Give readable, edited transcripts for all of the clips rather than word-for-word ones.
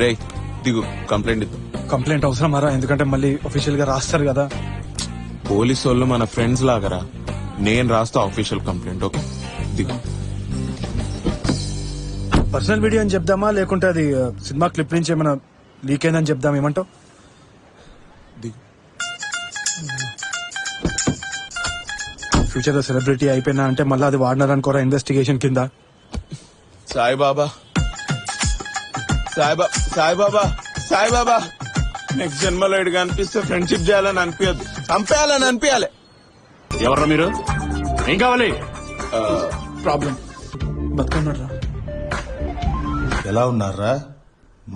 రే దిగు, కంప్లైంట్ ఇద్దాం. కంప్లైంట్ అవసరమారా? ఎందుకంటే మళ్ళీ అఫీషియల్ గా రాస్తారు కదా. పోలీసు వాళ్ళు మన ఫ్రెండ్స్ లాగరా, నేను రాస్తా ఆఫీషియల్ కంప్లైంట్. ఓకే దిగు. పర్సనల్ వీడియో అని చెప్దామా, లేకుంటే అది సినిమా క్లిప్ నుంచి ఏమైనా లీక్ అయిందని చెప్దాం, ఏమంటావు? దిగు. ఫ్యూచర్ లో సెలబ్రిటీ అయిపోయినా అంటే మళ్ళీ అది వాడినారనుకోరా ఇన్వెస్టిగేషన్ కింద. సాయిబాబా సాయిబాబా సాయిబాబా సాయిబాబా నెక్స్ట్ జన్మలో ఇడిగా అనిపిస్తే ఫ్రెండ్షిప్ చేయాలని అనిపించదు, చంపేయాలని అనిపించాలి. ఎవర్రా మీరు? ఏం కావాలి? ప్రాబ్లం బతుకున్నారా? ఎలా ఉన్నారా?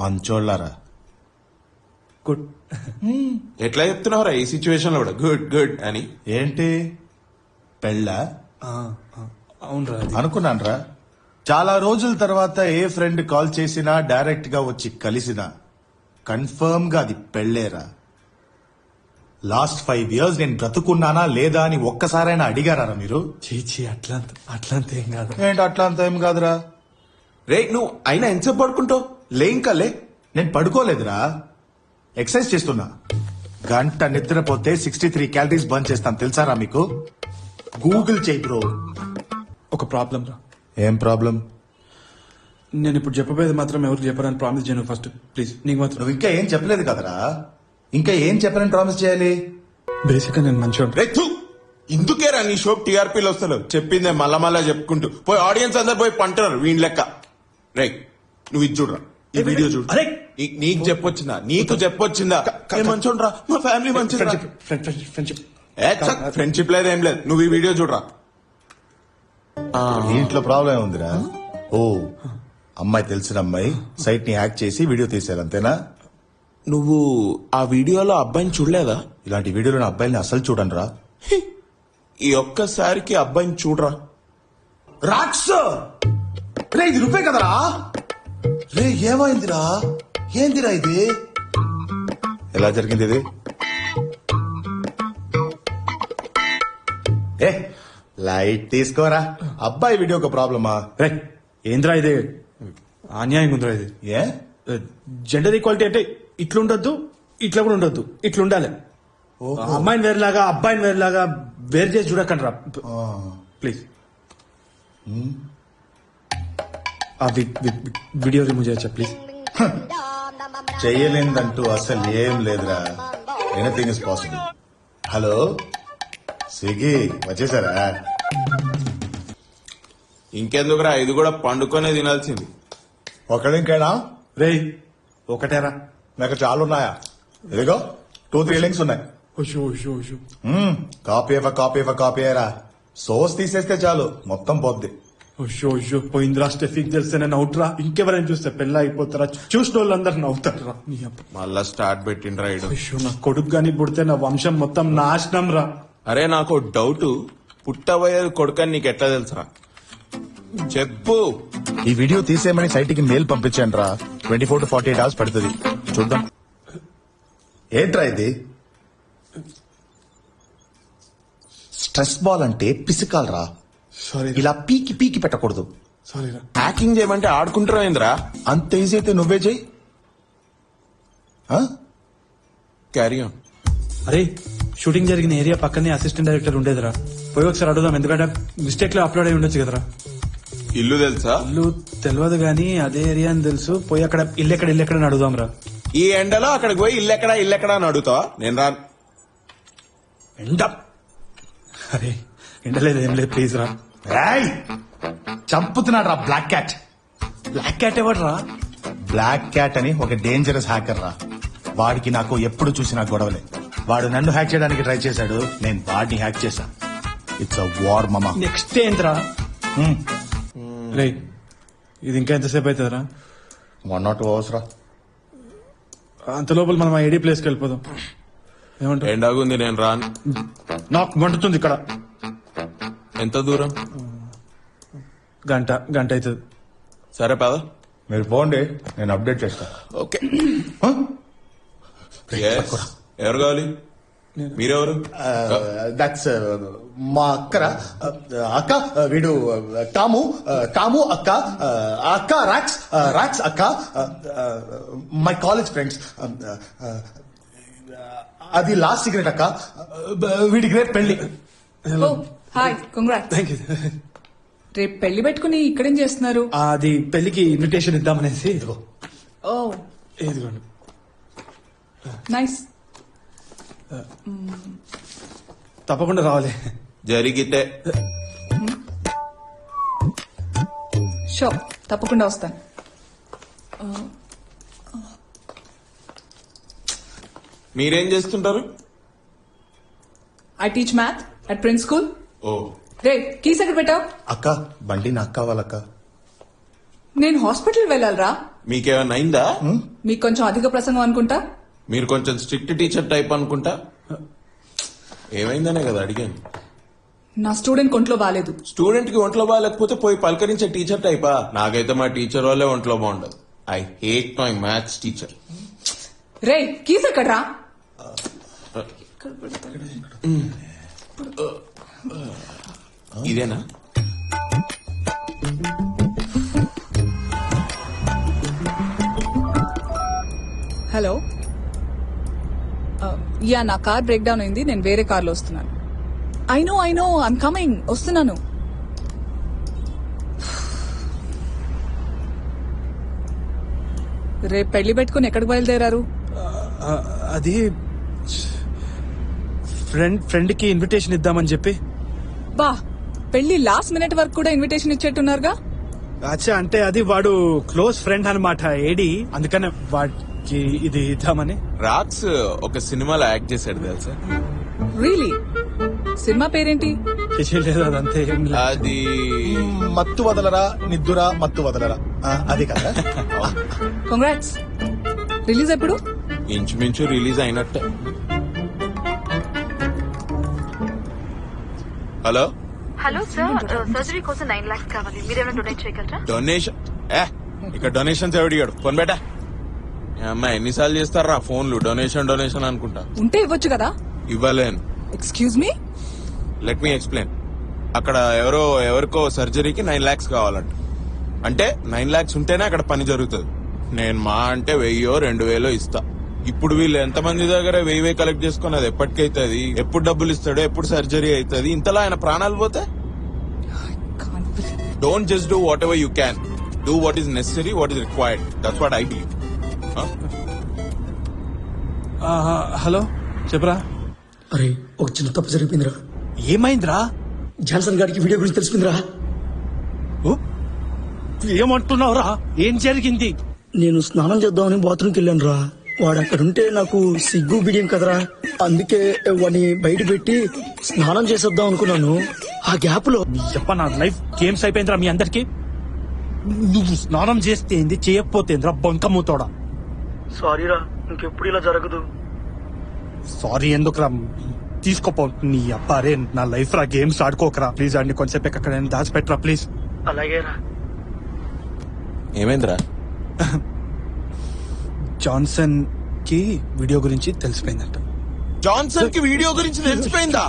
మంచోళ్ళారా? గుడ్. ఎట్లా చెప్తున్నావురా ఈ సిచ్యువేషన్ లో కూడా గుడ్ గుడ్ అని? ఏంటి పెళ్ళా? అవునరా. అనుకున్నాన్రా. చాలా రోజుల తర్వాత ఏ ఫ్రెండ్ కాల్ చేసినా డైరెక్ట్ గా వచ్చి కలిసినా కన్ఫర్మ్ గా అది పెళ్లేరా. లాస్ట్ 5 years నేను బ్రతుకున్నానా లేదా అని ఒక్కసారైనా అడిగారా మీరు? చీచి అట్లంత ఏం కాదు. ఏంటి అట్లా అంత ఏం కాదురా. రే నువ్వు అయినా ఎంతసేపు పడుకుంటావు? లే ఇంకా లే. నేను పడుకోలేదురా, ఎక్సర్సైజ్ చేస్తున్నా. గంట నిద్రపోతే 63 క్యాలరీస్ బర్న్ చేస్తాను తెలుసారా మీకు? గూగుల్ చేయి బ్రో. ఒక ప్రాబ్లం రా. ఏం ప్రాబ్లం? నేను ఇప్పుడు చెప్పబోయేది మాత్రం ఎవరికి చెప్పాలని ప్రామిస్ చేయను ఫస్ట్ ప్లీజ్. నీకు మాత్రం. నువ్వు ఇంకా ఏం చెప్పలేదు కదరా. ఇంకా ఏం చెప్పాలని ప్రామిస్ చేయాలి? బేసిక్ గా నేను మంచిగా రే థూ, ఇందుకేరా నీ షో టీఆర్పీలు వస్తలేవు. చెప్పిందే మళ్ళా చెప్పుకుంటూ పోయి ఆడియన్స్ అందరు పోయి పంటున్నారు వీణ్ లెక్క. రే నువ్వు ఇది చూడరా, ఈ వీడియో చూడు. అరే నీకు చెప్పొచ్చిందా? నీకు చెప్పొచ్చిందా? మంచోడ్రా, మా ఫ్యామిలీ మంచిది. ఫ్రెండ్షిప్ ఫ్రెండ్షిప్ లేదు ఏం లేదు, నువ్వు ఈ వీడియో చూడరా. దీంట్లో ప్రాబ్లం ఏముందిరా? ఓ అమ్మాయి తెలిసిన అమ్మాయి సైట్ ని హ్యాక్ చేసి వీడియో తీశారు అంతేనా? నువ్వు ఆ వీడియోలో అబ్బాయిని చూడలేదా? ఇలాంటి వీడియోలో నా అబ్బాయిని అసలు చూడండిరా. ఈ ఒక్కసారికి అబ్బాయిని చూడరా. రాక్స్ రే, ఇది రూపే కదరా. రే ఏమైందిరా? ఏందిరా ఇది? ఎలా జరిగింది ఇది? ఏ లైట్ తీసుకోరా. అబ్బాయి వీడియో ఒక ప్రాబ్లమా? రే ఏంద్రా ఇది? అన్యాయం ఉందిరా ఇది. ఏ జెండర్ ఈక్వాలిటీ అంటే ఇట్లుండొద్దు, ఇట్లా కూడా ఉండొద్దు, ఇట్లుండాలి. అమ్మాయిని వేరులాగా అబ్బాయిని వేరులాగా వేరు చేసి చూడకండి రా ప్లీజ్. వీడియో రిమూవ్ చేయొచ్చా ప్లీజ్? చెయ్యలేదంటూ అసలు ఏం లేదురా. Anything is possible. Hello Swiggy వచ్చేసారా? ఇంకెందుకురా, ఇది కూడా పండుకొనే తినాల్సింది. ఒకడింకేనా? రే ఒకటేరా. నాకు చాలా ఉన్నాయా? ఇదిగో 2-3 లింక్స్ ఉన్నాయి. కాపీ అయ్యారా. సోర్స్ తీసేస్తే చాలు మొత్తం పోద్ది. పోయిందిరా. స్టెఫిక్ తెలిస్తే నేను అవుట్రా. ఇంకెవరైనా చూస్తే పెళ్ళ అయిపోతారా? చూసిన వాళ్ళందరూ నవ్వుతారా. మళ్ళా స్టార్ట్ పెట్టిండ్రా ఇడు. నా కొడుకు గాని పుడితే నా వంశం మొత్తం నాశనం రా. అరే నాకు డౌట్, పుట్టబోయేది కొడుకని నీకు ఎట్లా తెలుసా? చెప్పు. ఈ వీడియో తీసేయమని సైట్ కి మెయిల్ పంపించండి రా. 24 to 48 hours పడుతుంది. చూద్దాం. ఏంట్రా ఇది? స్ట్రెస్ బాల్ అంటే పిసికాలరా. సారీ ఇలా పీకి పీకి పెట్టకూడదు. సారీ రా. హ్యాకింగ్ చేయమంటే ఆడుకుంటారా ఏంద్రా? అంత ఈజీ అయితే నువ్వే చెయ్యి. Carry on. అరే షూటింగ్ జరిగిన ఏరియా పక్కనే అసిస్టెంట్ డైరెక్టర్ ఉండేదిరా. పోయి ఒకసారి అడుగుదాం, ఎందుకంటే మిస్టేక్ లో అప్లోడ్ అయి ఉండొచ్చు కదరా. ఇల్లు తెలుసా? ఇల్లు తెలియదు గానీ అదే ఏరియా అని తెలుసు. పోయి అక్కడ ఇల్లెక్కడ అని అడుగుదాం రా. ఈ ఎండలో అక్కడికి పోయి ఇల్లెక్కడా అని అడుగుతావా? నేను రా. ఎండ? అరే ఎండలేదు ఏం లేదు ప్లీజ్ రా. చంపుతున్నాడు రా బ్లాక్ క్యాట్. బ్లాక్ క్యాట్ ఎవరు రా? బ్లాక్ క్యాట్ అని ఒక డేంజరస్ హ్యాకర్ రా. వాడికి నాకు ఎప్పుడు చూసినా గొడవలే. వాడు నన్ను హ్యాక్ చేయడానికి ట్రై చేశాడు, నేను వాడిని హ్యాక్ చేశా. ఇట్స్ అ వార్ మామా. నెక్స్ట్ ఏంట్రా? రే ఇది ఇంకా ఎంతసేపు అవుతుందిరా? 1 or 2 hours రా. అంత లోపల మనం ఆ ఏడీ ప్లేస్కి వెళ్ళిపోదాం. ఏమంటావు? ఎండాగుంది, నేను రాను. నాకు మండుతుంది ఇక్కడ. ఎంత దూరం? గంట అవుతుంది. సరే పద. మీరు పోండి, నేను అప్డేట్ చేస్తా. ఓకే. ఎవరు కావాలి? మీరెవరు? దట్స్ మా అక్కరా అక్క వీడు టాము టాము అక్క అక్క రాక్స్ రాక్స్ అక్క మై కాలేజ్ ఫ్రెండ్స్ అది లాస్ట్ సిగరెట్ అక్క వీడి గ్రేట్ పెళ్లి. ఓ హాయ్ కంగ్రాట్స్. Thank you. రేపు పెళ్లి పెట్టుకుని ఇక్కడేం చేస్తున్నారు? అది పెళ్లికి ఇన్విటేషన్ ఇద్దామనేసి. ఓ ఇదిగోండి. నైస్. తప్పకుండా రావాలి. జరిగితే షో తప్పకుండా వస్తాను. మీరేం చేస్తుంటారు? I teach math at prince school. ఓ రే కీస్ ఎక్కడ పెట్టావు? అక్క బండి నాకు కావాలక్క. నేను హాస్పిటల్ వెళ్ళాలరా. మీకేమైనా అయిందా? మీకు కొంచెం అధిక ప్రసంగం అనుకుంటా. మీరు కొంచెం స్ట్రిక్ట్ టీచర్ టైప్ అనుకుంటా. ఏమైందనే కదా అడిగాను. నా స్టూడెంట్ ఒంట్లో బాగాలేదు. స్టూడెంట్ కి ఒంట్లో బాగాలేకపోతే పోయి పలకరించే టీచర్ టైపా? నాకైతే మా టీచర్ వాళ్ళే ఒంట్లో బాగుండదు. I hate my maths teacher. Ray keys ఎక్కడ్రా? ఇదేనా? హలో యా నా కార్ బ్రేక్ డౌన్ అయింది. నేను వేరే కార్లో వస్తున్నాను. I know I'm coming. వస్తున్నాను. రేపు పెళ్లి పెట్టుకుని ఎక్కడికి బయలుదేరారు? అది ఫ్రెండ్ కి ఇన్విటేషన్ ఇద్దామని చెప్పి. బా పెళ్లి లాస్ట్ మినిట్ వరకు కూడా ఇన్విటేషన్ ఇచ్చేట్టున్నారుగా. అచ్చా, అంటే అది వాడు క్లోజ్ ఫ్రెండ్ అన్నమాట ఏడి, అందుకనే వాడికి ఇది ఇద్దామని. రాక్స్ ఒక సినిమాలో యాక్ట్ చేశాడు తెలుసా? రియలీ? సినిమా పేరేంటి? లేదు అదంతే ఏం లేదు. అది మత్తు వదలరా నిద్దురా మత్తు వదలరా అది కదా. కంగ్రాట్స్. రిలీజ్ ఎప్పుడు? ఇంచుమించు రిలీజ్ అయినట్టే. హలో హలో సార్, సర్జరీ కోసం 9 lakhs కావాలి. మీరేమైనా డొనేట్ చేయగలరా? డొనేషన్? ఇక్కడ డొనేషన్స్ ఎవడిగాడు? ఫోన్ బేటా. అమ్మాయి ఎన్నిసార్లు చేస్తారా ఫోన్లు? డొనేషన్ డొనేషన్ అనుకుంటా. ఉంటే ఇవ్వచ్చు కదా. ఇవ్వలేను. Excuse me. Let me explain. అక్కడ ఎవరికో సర్జరీకి 9 lakhs కావాలంట. అంటే 9 lakhs ఉంటేనే అక్కడ పని జరుగుతుంది. నేను మా అంటే 1000-2000 ఇస్తా. ఇప్పుడు వీళ్ళు ఎంతమంది దగ్గర 1000 కలెక్ట్ చేసుకుని అది ఎప్పటికైతుంది? ఎప్పుడు డబ్బులు ఇస్తాడో, ఎప్పుడు సర్జరీ అవుతుంది? ఇంతలా ఆయన ప్రాణాలు పోతే? Don't just do what ever you can. Do what is necessary, what is required. That's what I believe. Hello చెప్పరా. అరే ఒక చిన్న తప్పు జరిగిపోయిందిరా. ఏమైందిరా? జాన్సన్ గారికి వీడియో గురించి తెలిసిందిరా. ఓ, ఏమంటున్నావురా? ఏం జరిగింది? నేను స్నానం చేద్దామని బాత్రూమ్కి వెళ్ళాను రా. వాడు అక్కడుంటే నాకు సిగ్గు బిడియం కదరా. అందుకే వాడిని బయట పెట్టి స్నానం చేసేద్దాం అనుకున్నాను. ఆ గ్యాప్ లో చెప్ప నా లైఫ్ గేమ్స్ అయిపోయిందిరా మీ అందరికి. నువ్వు స్నానం చేస్తే ఏంది, చేయకపోతేంద్రా బంకమూతోడా. సారీరా, ఇంకెప్పుడు ఇలా జరగదు. సారీ ఎందుకురా? తీసుకోపో. నీ అబ్బారే నా లైఫ్ రా. గేమ్స్ ఆడుకోకరా ప్లీజ్. అన్ని కొంచెం ఎక్కడ దాచిపెట్టరా ప్లీజ్. అలాగేరా. ఏమైందిరా? జాన్సన్ కి వీడియో గురించి తెలిసిపోయిందంట. జాన్సన్ కి వీడియో గురించి తెలిసిపోయిందా?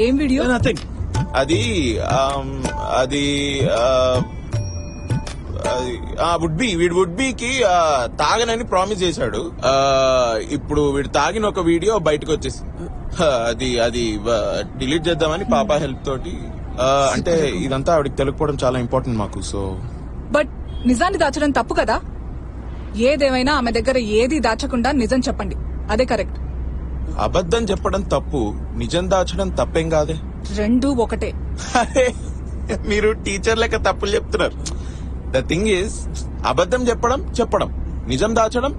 ఏం వీడియో? నథింగ్. అది వుడ్ బీకి తాగనని ప్రామిస్ చేశాడు. ఇప్పుడు వీడు తాగిన ఒక వీడియో బయటకు వచ్చేసింది. అది డిలీట్ చేద్దామని పాపా హెల్ప్ తోటి. అంటే ఇదంతా ఆవిడకి తెలుసుకోవడం చాలా ఇంపార్టెంట్ మాకు. సో బట్ నిజాన్ని దాచడం తప్పు కదా. ఏదేమైనా ఆమె దగ్గర ఏది దాచకుండా నిజం చెప్పండి. అదే కరెక్ట్. అబద్ధం చెప్పడం తప్పు, నిజం దాచడం తప్పేం కాదే. రెండు ఒకటే. అరే, మీరు టీచర్ లెక్క తప్పులు చెప్తున్నారు. ద థింగ్ ఈస్, అబద్ధం చెప్పడం, నిజం దాచడం.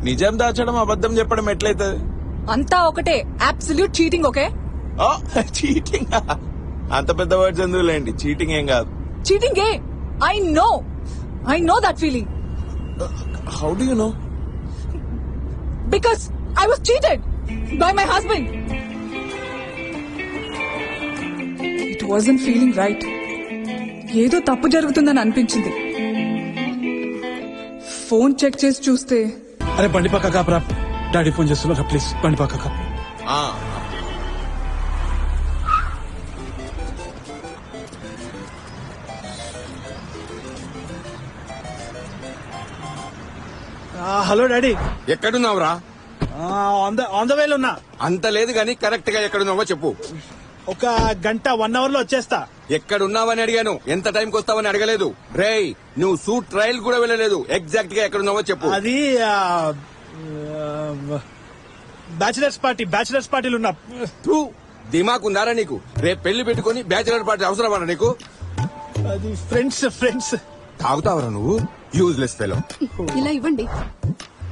నిజం దాచడం అబద్ధం చెప్పడం ఎట్లయితది? అంతా ఒకటే. Absolute cheating. ఓకే? చీటింగ్? అంత పెద్ద వర్డ్స్ ఎందుకులేండి. చీటింగ్ ఏం కాదు. Cheating A? I know that feeling. How do you know? Because I was cheated by my husband. It wasn't feeling right. ఏదో తప్పు జరుగుతుందని అనిపించింది. ఫోన్ చెక్ చేసి చూస్తే అరే బండి పక్క కాపరా. డాడీ ఫోన్ చేస్తున్నారా ప్లీజ్ బండి పక్కక. ఆ, హలో డాడీ, ఎక్కడున్నావురా? ఆన్ ద వేలో ఉన్నా. అంత లేదు గాని కరెక్ట్ గా ఎక్కడున్నావో చెప్పు. ఒక గంట 1 అవర్ లో వచ్చేస్తా. ఎక్కడున్నావని అడిగాను, ఎంత టైంకి వస్తావని అడగలేదు. రేయ్, నువ్వు సూట్ ట్రయల్ కూడా వెళ్ళలేదు. ఎగ్జాక్ట్ గా ఎక్కడున్నావో చెప్పు. అది బ్యాచిలర్స్ పార్టీలు ఉన్నా. తూ, దిమాక్ ఉందారా నీకు? రేపు పెళ్లి పెట్టుకుని బ్యాచిలర్ పార్టీ అవసరమా నీకు? అది ఫ్రెండ్స్. తాగుతావరా నువ్వు? Useless fellow. ఇలా ఇవ్వండి.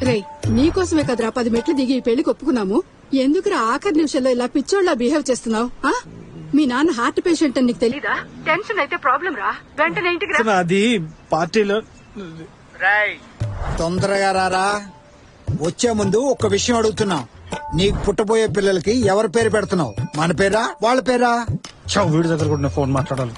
రేయ్, నీకోసమే కదరా 10 మెట్లు దిగి ఈ పెళ్లికి ఒప్పుకున్నాము. ఎందుకురా ఆఖరి నిమిషంలో ఇలా పిచ్చోళ్ళ బిహేవ్ చేస్తున్నావు? మీ నాన్న హార్ట్ పేషెంట్ అని నీకు తెలీదా? టెన్షన్ అయితే ప్రాబ్లం రా, వెంటనే ఇంటికి రా. అది పార్టీలో తొందరగా రారా. వచ్చే ముందు ఒక విషయం అడుగుతున్నాం. నీకు పుట్టబోయే పిల్లలకి ఎవరి పేరు పెడుతున్నావు? మన పేరా వాళ్ళ పేరా? వీడి దగ్గర కూడా ఫోన్ మాట్లాడాలి.